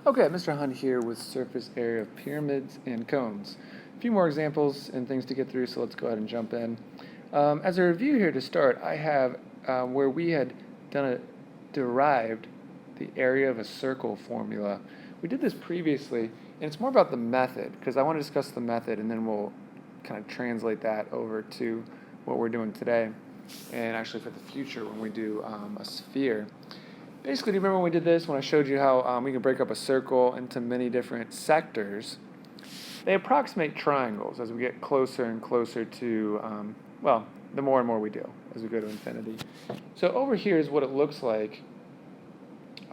Okay, Mr. Hunt here with surface area of pyramids and cones. A few more examples and things to get through, so let's go ahead and jump in. As a review here to start, I have where we had derived the area of a circle formula. We did this previously, and it's more about the method, because I want to discuss the method, and then we'll kind of translate that over to what we're doing today, and actually for the future when we do a sphere. Basically, do you remember when we did this, when I showed you how we can break up a circle into many different sectors? They approximate triangles as we get closer and closer to, well, the more and more we do as we go to infinity. So over here is what it looks like.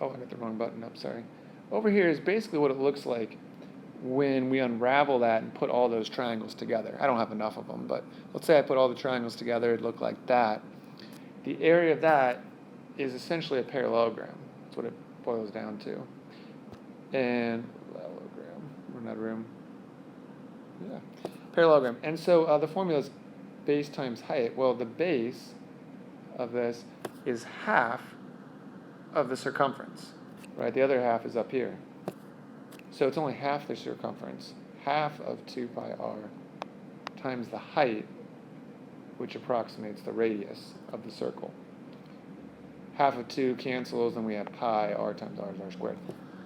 Oh, I got the wrong button up, sorry. Over here is basically what it looks like when we unravel that and put all those triangles together. I don't have enough of them, but let's say I put all the triangles together, it'd look like that. The area of that is essentially a parallelogram. That's what it boils down to. And parallelogram, run out of room. Yeah, parallelogram. And so the formula is base times height. Well, the base of this is half of the circumference, right? The other half is up here. So it's only half the circumference, half of 2 pi r times the height, which approximates the radius of the circle. Half of 2 cancels, and we have pi, r times r is r squared.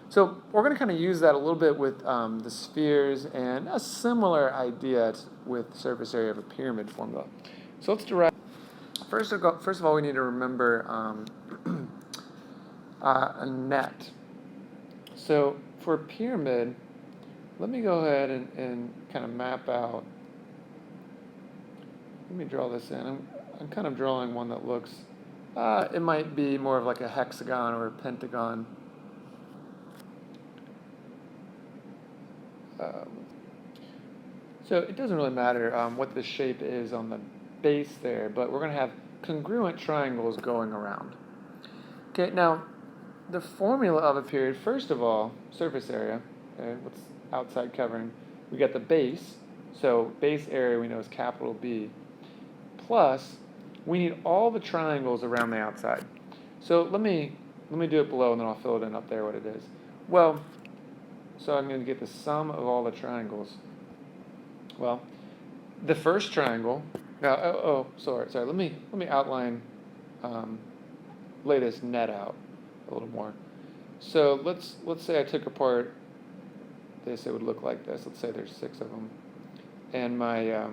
So we're going to kind of use that a little bit with the spheres, and a similar idea with surface area of a pyramid formula. So let's derive. First of all, we need to remember a net. So for a pyramid, let me go ahead and kind of map out. Let me draw this in. I'm kind of drawing one that looks, it might be more of like a hexagon or a pentagon. So it doesn't really matter what the shape is on the base there, but we're going to have congruent triangles going around. Okay, now the formula of a period, first of all, surface area, okay, what's outside covering, we got the base, so base area we know is capital B, plus we need all the triangles around the outside. So let me do it below, and then I'll fill it in up there what it is. Well, so I'm going to get the sum of all the triangles. Well, the first triangle. Now, sorry. Let me outline, lay this net out a little more. So let's say I took apart this. It would look like this. Let's say there's 6 of them, and my did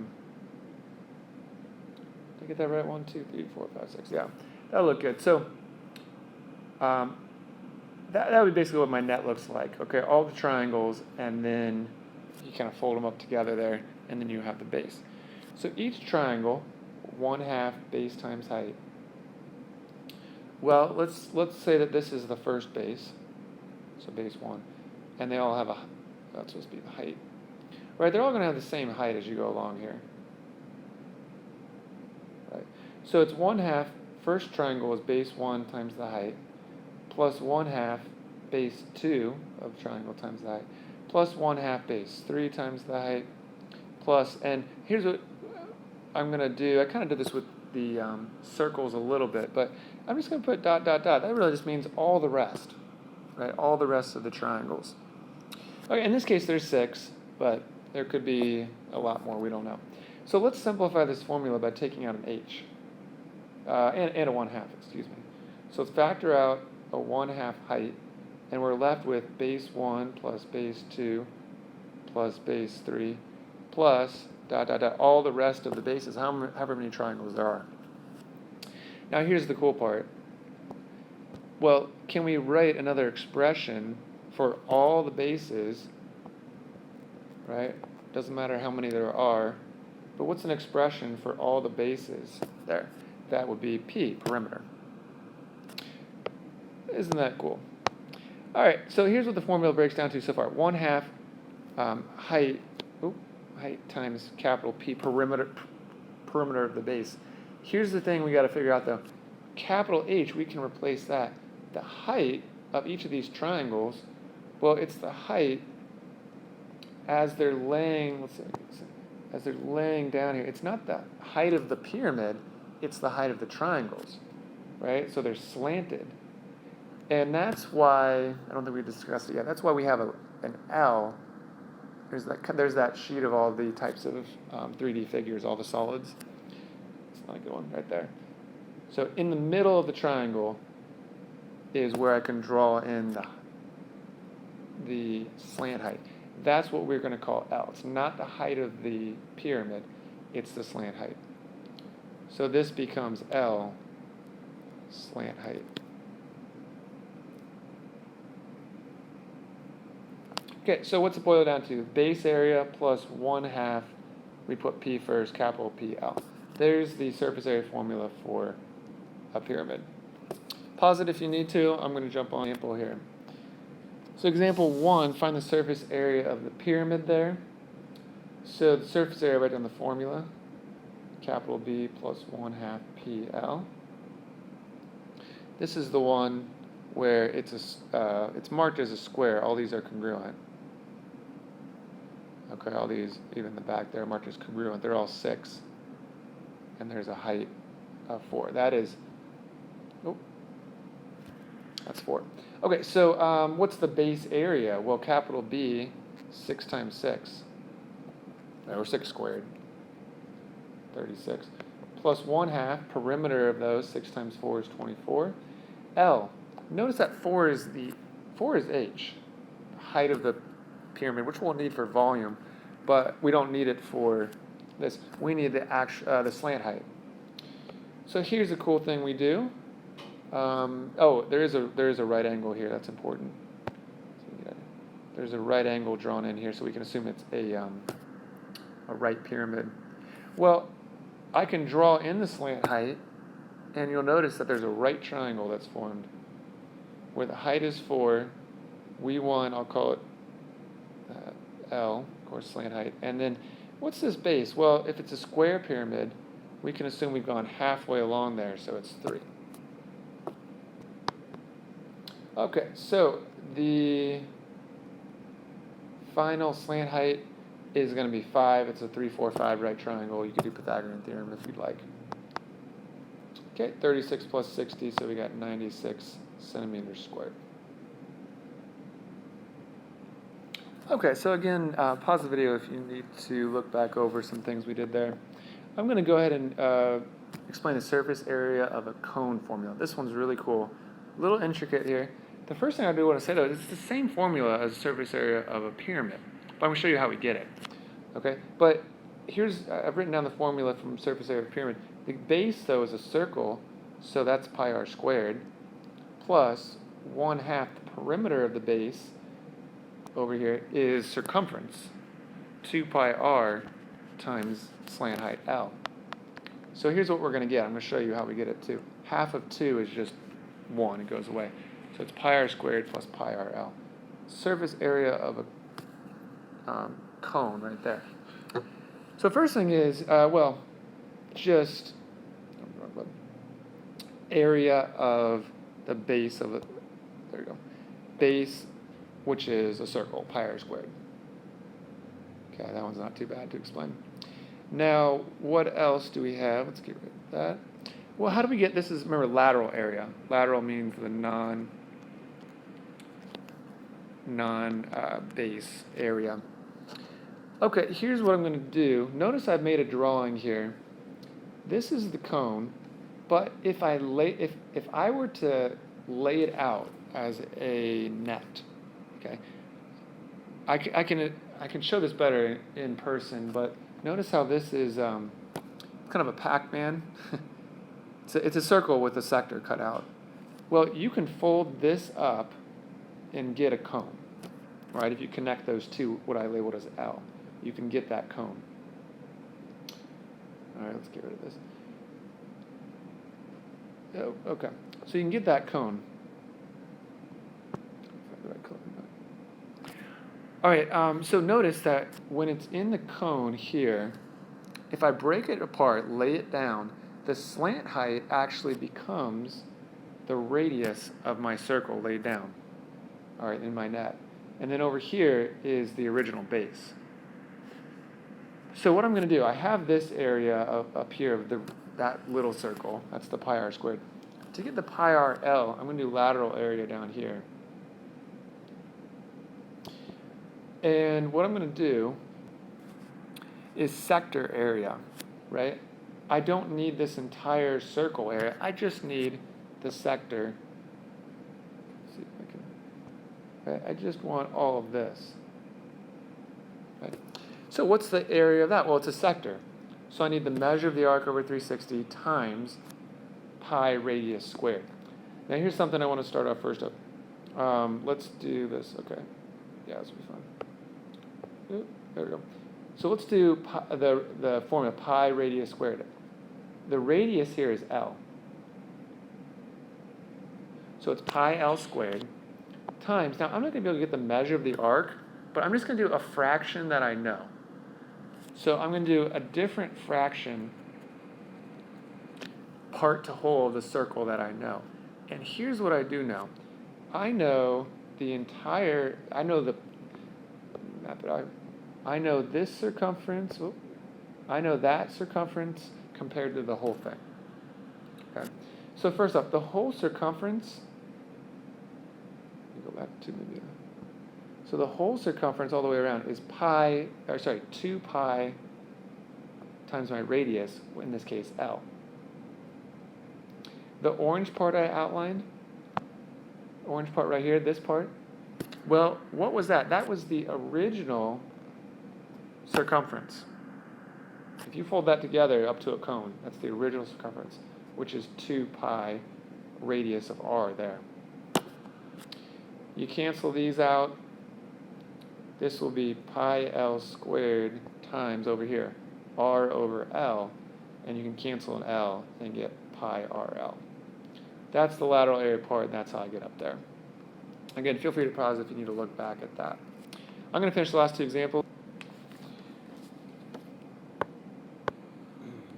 I get that right? 1, 2, 3, 4, 5, 6. Yeah, that'll look good. So that would be basically what my net looks like. Okay, all the triangles, and then you kind of fold them up together there, and then you have the base. So each triangle, 1/2 base times height. Well, let's say that this is the first base, so base 1, and they all have that's supposed to be the height. Right, they're all going to have the same height as you go along here. Right, so it's 1/2, first triangle is base 1 times the height, plus 1/2 base 2 of triangle times the height, plus 1/2 base 3 times the height, plus, and here's what I'm going to do. I kind of did this with the circles a little bit, but I'm just going to put dot, dot, dot. That really just means all the rest, right? All the rest of the triangles. Okay, in this case, there's 6, but there could be a lot more. We don't know. So let's simplify this formula by taking out an h, and a 1/2, excuse me. So let's factor out a 1/2 height, and we're left with base 1 plus base 2 plus base 3 plus dot, dot, dot, all the rest of the bases, however many triangles there are. Now here's the cool part. Well, can we write another expression for all the bases, right? Doesn't matter how many there are, but what's an expression for all the bases there? That would be P, perimeter. Isn't that cool? All right, so here's what the formula breaks down to so far. 1/2 height times capital P, perimeter of the base. Here's the thing we got to figure out though. Capital H, we can replace that. The height of each of these triangles, well, it's the height as they're laying, as they're laying down here. It's not the height of the pyramid, it's the height of the triangles, right? So they're slanted. And that's why, I don't think we discussed it yet, that's why we have an L. There's that sheet of all the types of 3D figures, all the solids. It's not a good one right there. So in the middle of the triangle is where I can draw in the slant height. That's what we're going to call L. It's not the height of the pyramid, it's the slant height. So this becomes L slant height. Okay, so what's it boil down to? Base area plus 1/2, we put P first, capital PL. There's the surface area formula for a pyramid. Pause it if you need to. I'm going to jump on example here. So example 1, find the surface area of the pyramid there. So the surface area, write down the formula, capital B plus 1/2 PL. This is the one where it's marked as a square. All these are congruent. Okay, all these, even in the back there, are marked as congruent. They're all 6. And there's a height of 4. That's 4. Okay, so what's the base area? Well, capital B, 6 times 6. Or 6 squared. 36. Plus 1/2, perimeter of those, 6 times 4 is 24. L. Notice that 4 is H, height of the pyramid, which we'll need for volume, but we don't need it for this. We need the slant height. So here's a cool thing we do. There is a right angle here. That's important. There's a right angle drawn in here, so we can assume it's a right pyramid. Well, I can draw in the slant height, and you'll notice that there's a right triangle that's formed, where the height is 4. We want, I'll call it L, of course, slant height. And then, what's this base? Well, if it's a square pyramid, we can assume we've gone halfway along there, so it's 3. Okay, so the final slant height is going to be 5. It's a 3, 4, 5 right triangle. You could do Pythagorean theorem if you'd like. Okay, 36 plus 60, so we got 96 centimeters squared. Okay, so again, pause the video if you need to look back over some things we did there. I'm going to go ahead and explain the surface area of a cone formula. This one's really cool. A little intricate here. The first thing I do want to say, though, is it's the same formula as the surface area of a pyramid. But I'm going to show you how we get it. Okay, but I've written down the formula from surface area of a pyramid. The base, though, is a circle, so that's pi r squared, plus 1/2 the perimeter of the base over here is circumference, 2 pi r times slant height L. So here's what we're going to get. I'm going to show you how we get it too. Half of 2 is just 1. It goes away. So it's pi r squared plus pi r L. Surface area of a cone right there. So first thing is, just area of the base of it. There you go. Base, which is a circle, pi r squared. Okay, that one's not too bad to explain. Now, what else do we have? Let's get rid of that. Well, how do we get this? Remember, lateral area. Lateral means the non-base area. Okay, here's what I'm going to do. Notice I've made a drawing here. This is the cone, but if I were to lay it out as a net, okay, I can show this better in person, but notice how this is kind of a Pac-Man. It's a circle with a sector cut out. Well, you can fold this up and get a cone, right? If you connect those two, what I labeled as L, you can get that cone. All right, let's get rid of this. Oh, okay, so you can get that cone. All right, so notice that when it's in the cone here, if I break it apart, lay it down, the slant height actually becomes the radius of my circle laid down, all right, in my net. And then over here is the original base. So what I'm going to do, I have this area up here of that little circle, that's the pi r squared. to get the pi RL, I'm going to do lateral area down here. And what I'm going to do is sector area, right? I don't need this entire circle area. I just need the sector. Let's see if I can. Right? I just want all of this. Right? So what's the area of that? Well, it's a sector. So I need the measure of the arc over 360 times pi radius squared. Now here's something I want to start off first up. Let's do this. Okay. Yeah, this will be fun. Oop, there we go. So let's do the formula pi radius squared. The radius here is L. So it's pi L squared times, now I'm not going to be able to get the measure of the arc, but I'm just going to do a fraction that I know. So I'm going to do a different fraction part to whole of the circle that I know. And here's what I do know. I know the entire, I know this circumference, I know that circumference compared to the whole thing. Okay. So first off, the whole circumference, let me go back to maybe, so the whole circumference all the way around is 2 pi times my radius, in this case L. The orange part I outlined, orange part right here, this part, well, what was that? That was the original circumference. If you fold that together up to a cone, that's the original circumference, which is 2 pi radius of r there. You cancel these out. This will be pi L squared times over here, r over L, and you can cancel an L and get pi RL. That's the lateral area part, and that's how I get up there. Again, feel free to pause if you need to look back at that. I'm going to finish the last two examples.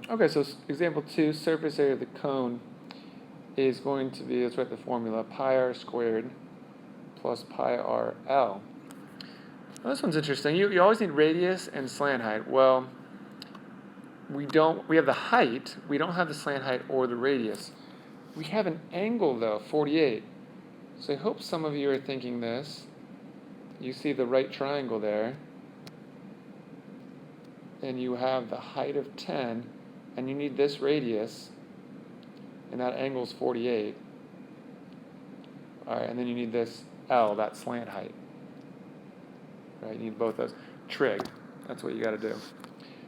Okay, so example 2, surface area of the cone is going to be, let's write the formula, pi r squared plus pi RL. Now this one's interesting. You always need radius and slant height. Well, we have the height, we don't have the slant height or the radius. We have an angle though, 48. So I hope some of you are thinking this. You see the right triangle there, and you have the height of 10, and you need this radius, and that angle is 48. All right, and then you need this L, that slant height. Right, you need both those. Trig, that's what you got to do.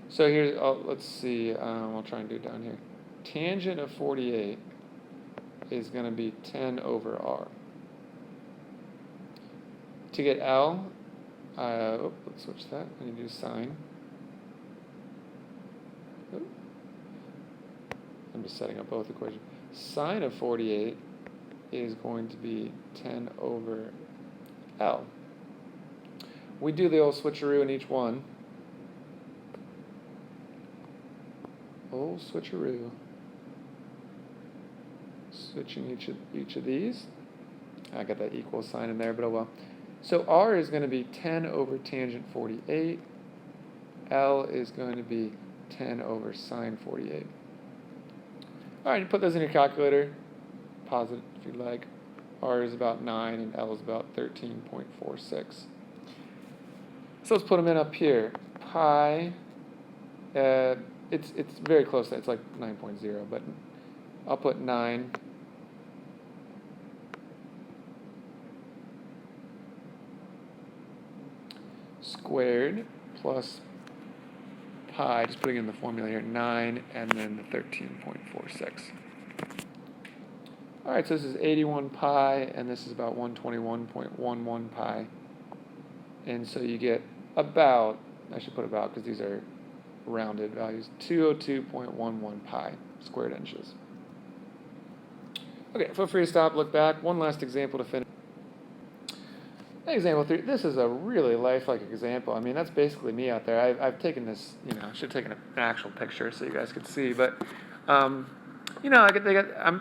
So here, let's see, I'll try and do it down here. Tangent of 48 is going to be 10 over r. To get L, let's switch that. I need to do sine. I'm just setting up both equations. Sine of 48 is going to be 10 over L. We do the old switcheroo in each one. Old switcheroo. Switching each of these. I got that equal sign in there, but oh well. So R is going to be 10 over tangent 48. L is going to be 10 over sine 48. All right, you put those in your calculator. Pause it if you'd like. R is about 9 and L is about 13.46. So let's put them in up here. Pi, it's very close. It's like 9.0, but I'll put 9 squared plus pi, just putting in the formula here, 9 and then the 13.46. All right, so this is 81 pi, and this is about 121.11 pi. And so you get about, I should put about because these are rounded values, 202.11 pi squared inches. Okay, feel free to stop, look back. One last example to finish. Example 3, this is a really lifelike example. I mean, that's basically me out there. I've taken this, I should have taken an actual picture so you guys could see, but, I'm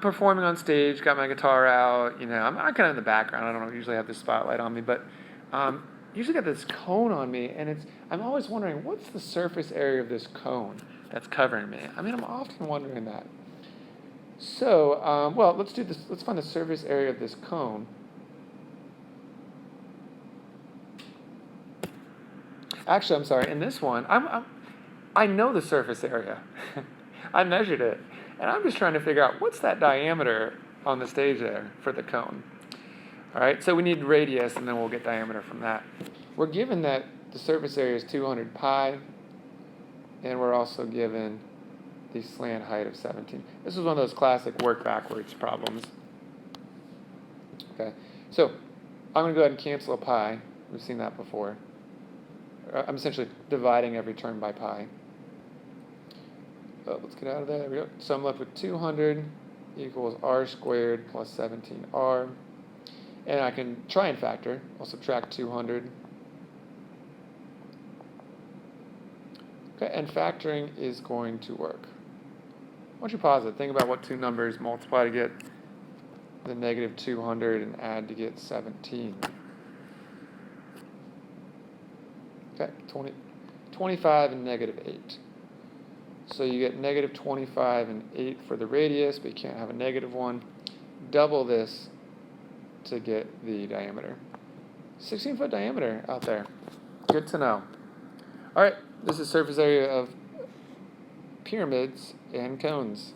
performing on stage, got my guitar out, I'm kind of in the background. I don't usually have this spotlight on me, but usually got this cone on me, and I'm always wondering, what's the surface area of this cone that's covering me? I mean, I'm often wondering that. So, well, let's do this. Let's find the surface area of this cone. Actually, I'm sorry. In this one, I know the surface area. I measured it, and I'm just trying to figure out what's that diameter on the stage there for the cone. All right, so we need radius, and then we'll get diameter from that. We're given that the surface area is 200 pi, and we're also given the slant height of 17. This is one of those classic work backwards problems. Okay, so I'm going to go ahead and cancel a pi. We've seen that before. I'm essentially dividing every term by pi. Oh, let's get out of that. There we go. So I'm left with 200 equals r squared plus 17r. And I can try and factor. I'll subtract 200. Okay, and factoring is going to work. Why don't you pause it? Think about what two numbers multiply to get the negative 200 and add to get 17. Okay, 25 and negative 8. So you get negative 25 and 8 for the radius, but you can't have a negative one. Double this to get the diameter. 16-foot diameter out there. Good to know. All right, this is surface area of pyramids and cones.